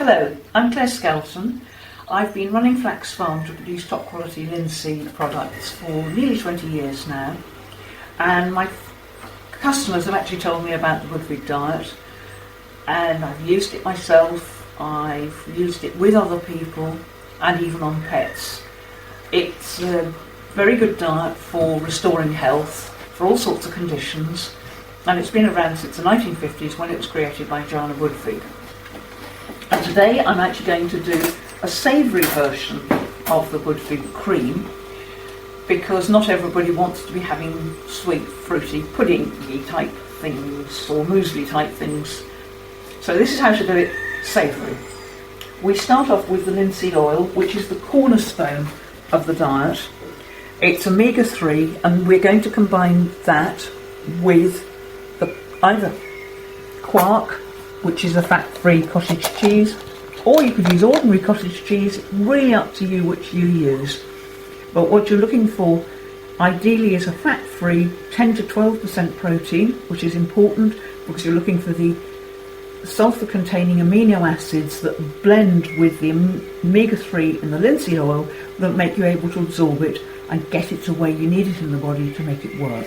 Hello, I'm Claire Skelton. I've been running FlaxFarm to produce top quality linseed products for nearly 20 years now, and my customers have actually told me about the Budwig diet, and I've used it myself, I've used it with other people and even on pets. It's a very good diet for restoring health for all sorts of conditions, and it's been around since the 1950s when it was created by Budwig. And today I'm actually going to do a savoury version of the Budwig cream, because not everybody wants to be having sweet, fruity, puddingy type things or muesli type things. So this is how to do it savoury. We start off with the linseed oil, which is the cornerstone of the diet. It's omega-3, and we're going to combine that with either quark, which is a fat-free cottage cheese, or you could use ordinary cottage cheese. Really up to you which you use. But what you're looking for ideally is a fat-free 10 to 12% protein, which is important because you're looking for the sulfur-containing amino acids that blend with the omega-3 in the linseed oil that make you able to absorb it and get it to where you need it in the body to make it work.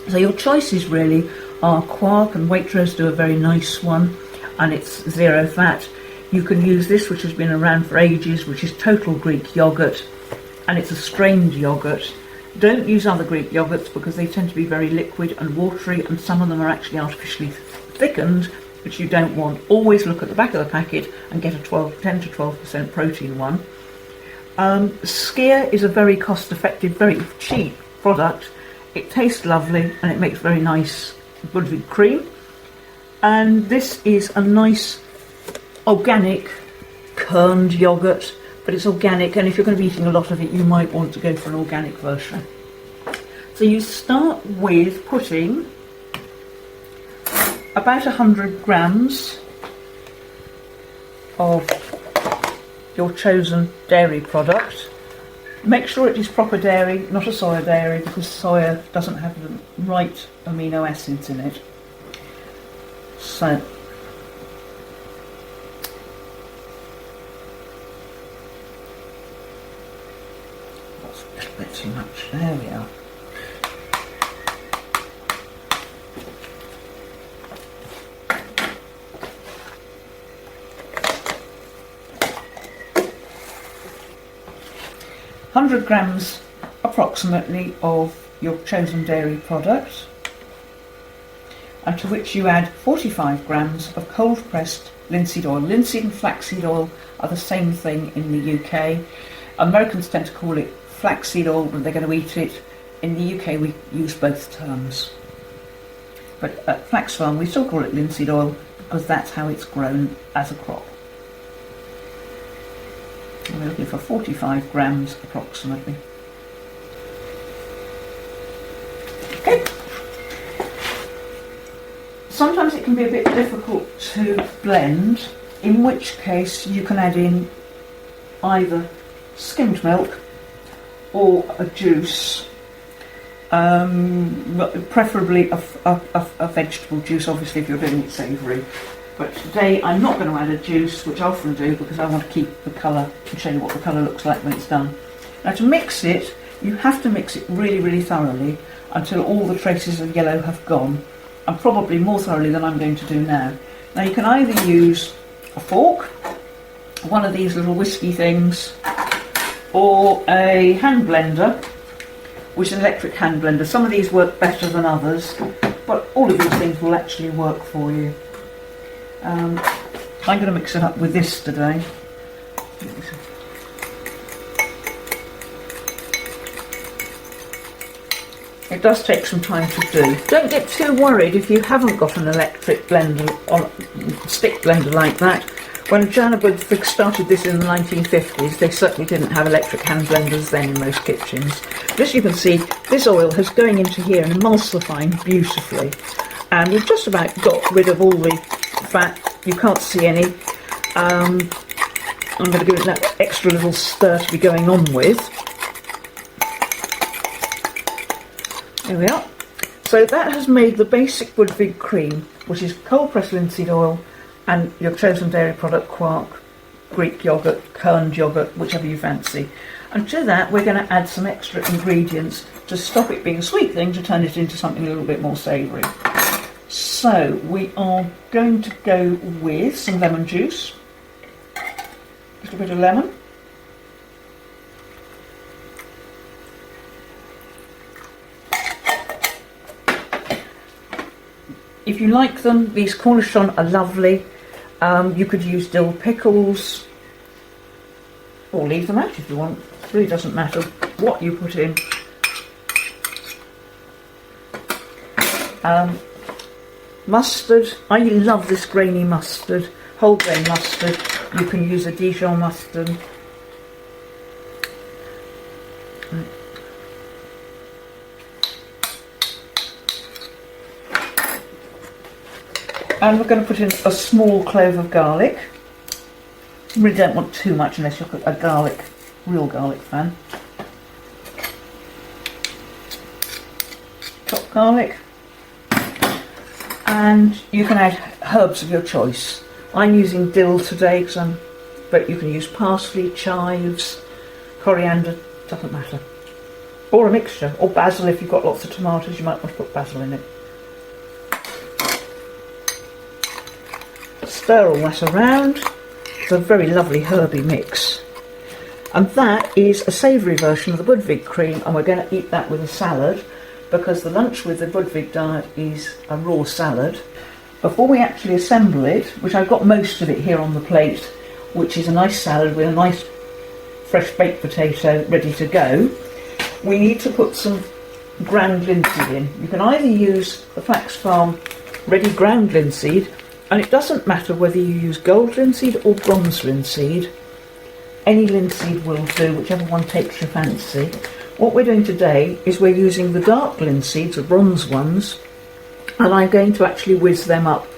So your choices really are quark, and Waitrose do a very nice one, and it's zero fat. You can use this, which has been around for ages, which is total Greek yogurt, and it's a strained yogurt. Don't use other Greek yogurts because they tend to be very liquid and watery, and some of them are actually artificially thickened, which you don't want. Always look at the back of the packet and get a 10 to 12% protein one. Skyr is a very cost-effective, very cheap product. It tastes lovely and it makes very nice Budwig cream. And this is a nice organic kerned yogurt, but it's organic, and if you're going to be eating a lot of it, you might want to go for an organic version. So you start with putting about 100 grams of your chosen dairy product. Make sure it is proper dairy, not a soya dairy, because soya doesn't have the right amino acids in it. So that's a little bit too much. There we are. £100 grams approximately of your chosen dairy product, and to which you add 45 grams of cold pressed linseed oil. Linseed and flaxseed oil are the same thing in the UK. Americans tend to call it flaxseed oil when they're going to eat it. In the UK we use both terms. But at FlaxFarm we still call it linseed oil because that's how it's grown as a crop. And we're looking for 45 grams approximately. Okay. Sometimes it can be a bit difficult to blend, in which case you can add in either skimmed milk or a juice, preferably a vegetable juice, obviously if you're doing it savoury. But today I'm not going to add a juice, which I often do because I want to keep the colour and show you what the colour looks like when it's done. Now to mix it, you have to mix it really, really thoroughly until all the traces of yellow have gone, and probably more thoroughly than I'm going to do now. Now you can either use a fork, one of these little whiskey things, or a hand blender, which is an electric hand blender. Some of these work better than others, but all of these things will actually work for you. I'm going to mix it up with this today. It does take some time to do. Don't get too worried if you haven't got an electric blender or stick blender like that. When Budwig started this in the 1950s, they certainly didn't have electric hand blenders then in most kitchens. But as you can see, this oil is going into here and emulsifying beautifully. And we've just about got rid of all the fat. You can't see any. I'm going to give it that extra little stir to be going on with. There we are. So that has made the basic Budwig cream, which is cold pressed linseed oil, and your chosen dairy product, quark, Greek yoghurt, kerned yoghurt, whichever you fancy. And to that we're going to add some extra ingredients to stop it being a sweet thing, to turn it into something a little bit more savoury. So we are going to go with some lemon juice, a little bit of lemon, if you like them, these cornichons are lovely. You could use dill pickles or leave them out if you want. It really doesn't matter what you put in. Mustard, I love this grainy mustard, whole grain mustard. You can use a Dijon mustard. And we're going to put in a small clove of garlic. You really don't want too much unless you're a real garlic fan. Chopped garlic. And you can add herbs of your choice. I'm using dill today, but you can use parsley, chives, coriander, doesn't matter. Or a mixture, or basil if you've got lots of tomatoes, you might want to put basil in it. Stir all that around. It's a very lovely herby mix. And that is a savoury version of the Budwig cream, and we're going to eat that with a salad, because the lunch with the Budwig diet is a raw salad. Before we actually assemble it, which I've got most of it here on the plate, which is a nice salad with a nice fresh baked potato ready to go, we need to put some ground linseed in. You can either use the FlaxFarm ready ground linseed, and it doesn't matter whether you use gold linseed or bronze linseed. Any linseed will do, whichever one takes your fancy. What we're doing today is we're using the dark linseeds, the bronze ones, and I'm going to actually whiz them up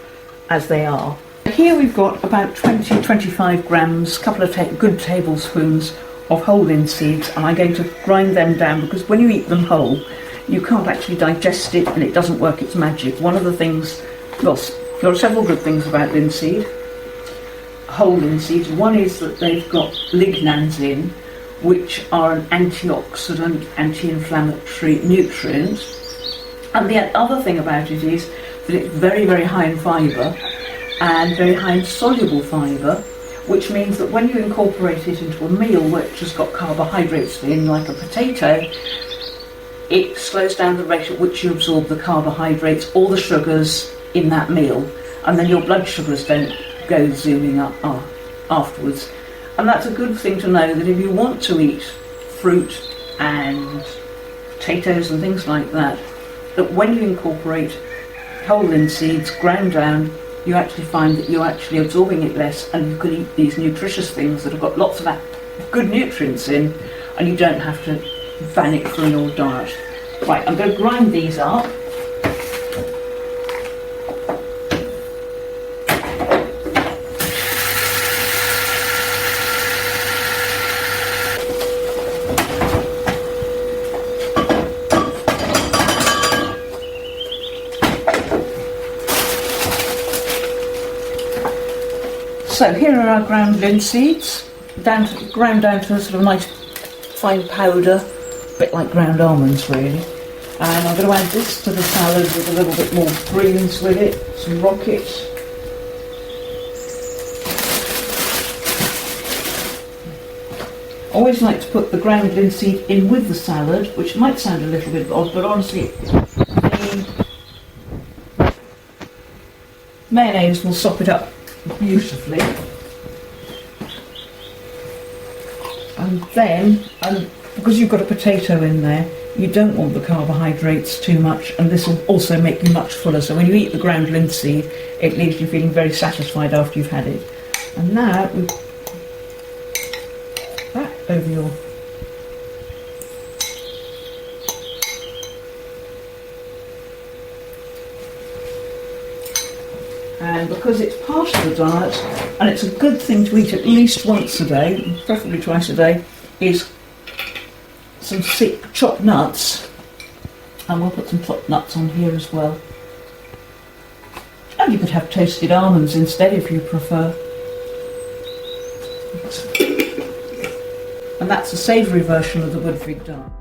as they are. Here we've got about 20-25 grams, a couple of good tablespoons of whole linseeds, and I'm going to grind them down, because when you eat them whole you can't actually digest it and it doesn't work its magic. One of the things, well, there are several good things about linseed, whole linseeds. One is that they've got lignans in, which are an antioxidant, anti-inflammatory nutrient. And the other thing about it is that it's very, very high in fibre and very high in soluble fibre, which means that when you incorporate it into a meal which has got carbohydrates in, like a potato, it slows down the rate at which you absorb the carbohydrates or the sugars in that meal, and then your blood sugars don't go zooming up afterwards. And that's a good thing to know, that if you want to eat fruit and potatoes and things like that, that when you incorporate whole linseeds ground down, you actually find that you're actually absorbing it less, and you can eat these nutritious things that have got lots of good nutrients in, and you don't have to ban it from your diet. Right, I'm going to grind these up. So here are our ground linseeds, ground down to a sort of nice fine powder, a bit like ground almonds really. And I'm going to add this to the salad with a little bit more greens with it, some rockets. I always like to put the ground linseed in with the salad, which might sound a little bit odd, but honestly the mayonnaise will sop it up beautifully. And then, because you've got a potato in there, you don't want the carbohydrates too much, and this will also make you much fuller. So when you eat the ground linseed, it leaves you feeling very satisfied after you've had it. And now we put that over your and because it's part of the diet, and it's a good thing to eat at least once a day, preferably twice a day, is some thick chopped nuts, and we'll put some chopped nuts on here as well. And you could have toasted almonds instead if you prefer. And that's a savoury version of the Budwig dart.